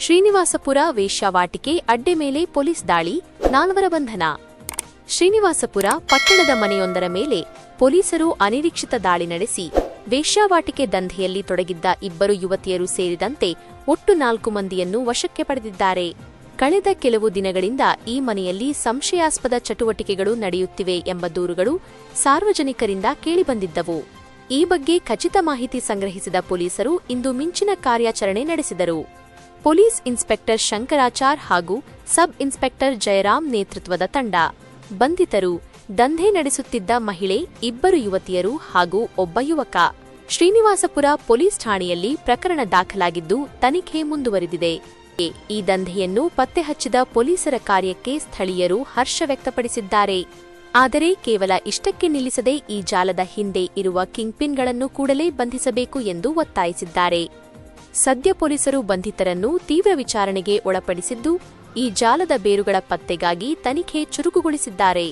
ಶ್ರೀನಿವಾಸಪುರ ವೇಶ್ಯಾವಾಟಿಕೆ ಅಡ್ಡೆ ಮೇಲೆ ಪೊಲೀಸ್ ದಾಳಿ, 4 ಬಂಧನ. ಶ್ರೀನಿವಾಸಪುರ ಪಟ್ಟಣದ ಮನೆಯೊಂದರ ಮೇಲೆ ಪೊಲೀಸರು ಅನಿರೀಕ್ಷಿತ ದಾಳಿ ನಡೆಸಿ ವೇಶ್ಯಾವಾಟಿಕೆ ದಂಧೆಯಲ್ಲಿ ತೊಡಗಿದ್ದ 2 ಯುವತಿಯರು ಸೇರಿದಂತೆ ಒಟ್ಟು 4 ಮಂದಿಯನ್ನು ವಶಕ್ಕೆ ಪಡೆದಿದ್ದಾರೆ. ಕಳೆದ ಕೆಲವು ದಿನಗಳಿಂದ ಈ ಮನೆಯಲ್ಲಿ ಸಂಶಯಾಸ್ಪದ ಚಟುವಟಿಕೆಗಳು ನಡೆಯುತ್ತಿವೆ ಎಂಬ ದೂರುಗಳು ಸಾರ್ವಜನಿಕರಿಂದ ಕೇಳಿಬಂದಿದ್ದವು. ಈ ಬಗ್ಗೆ ಖಚಿತ ಮಾಹಿತಿ ಸಂಗ್ರಹಿಸಿದ ಪೊಲೀಸರು ಇಂದು ಮಿಂಚಿನ ಕಾರ್ಯಾಚರಣೆ ನಡೆಸಿದರು. ಪೊಲೀಸ್ ಇನ್ಸ್ಪೆಕ್ಟರ್ ಶಂಕರಾಚಾರ್ ಹಾಗೂ ಸಬ್ ಇನ್ಸ್ಪೆಕ್ಟರ್ ಜಯರಾಮ್ ನೇತೃತ್ವದ ತಂಡ. ಬಂಧಿತರು: ದಂಧೆ ನಡೆಸುತ್ತಿದ್ದ ಮಹಿಳೆ, 2 ಯುವತಿಯರು ಹಾಗೂ ಒಬ್ಬ ಯುವಕ. ಶ್ರೀನಿವಾಸಪುರ ಪೊಲೀಸ್ ಠಾಣೆಯಲ್ಲಿ ಪ್ರಕರಣ ದಾಖಲಾಗಿದ್ದು ತನಿಖೆ ಮುಂದುವರೆದಿದೆ. ಈ ದಂಧೆಯನ್ನು ಪತ್ತೆ ಹಚ್ಚಿದ ಪೊಲೀಸರ ಕಾರ್ಯಕ್ಕೆ ಸ್ಥಳೀಯರು ಹರ್ಷ ವ್ಯಕ್ತಪಡಿಸಿದ್ದಾರೆ. ಆದರೆ ಕೇವಲ ಇಷ್ಟಕ್ಕೆ ನಿಲ್ಲಿಸದೆ ಈ ಜಾಲದ ಹಿಂದೆ ಇರುವ ಕಿಂಗ್ಪಿನ್ಗಳನ್ನು ಕೂಡಲೇ ಬಂಧಿಸಬೇಕು ಎಂದು ಒತ್ತಾಯಿಸಿದ್ದಾರೆ. ಸದ್ಯ ಪೊಲೀಸರು ಬಂಧಿತರನ್ನು ತೀವ್ರ ವಿಚಾರಣೆಗೆ ಒಳಪಡಿಸಿದ್ದು, ಈ ಜಾಲದ ಬೇರುಗಳ ಪತ್ತೆಗಾಗಿ ತನಿಖೆ ಚುರುಕುಗೊಳಿಸಿದ್ದಾರೆ.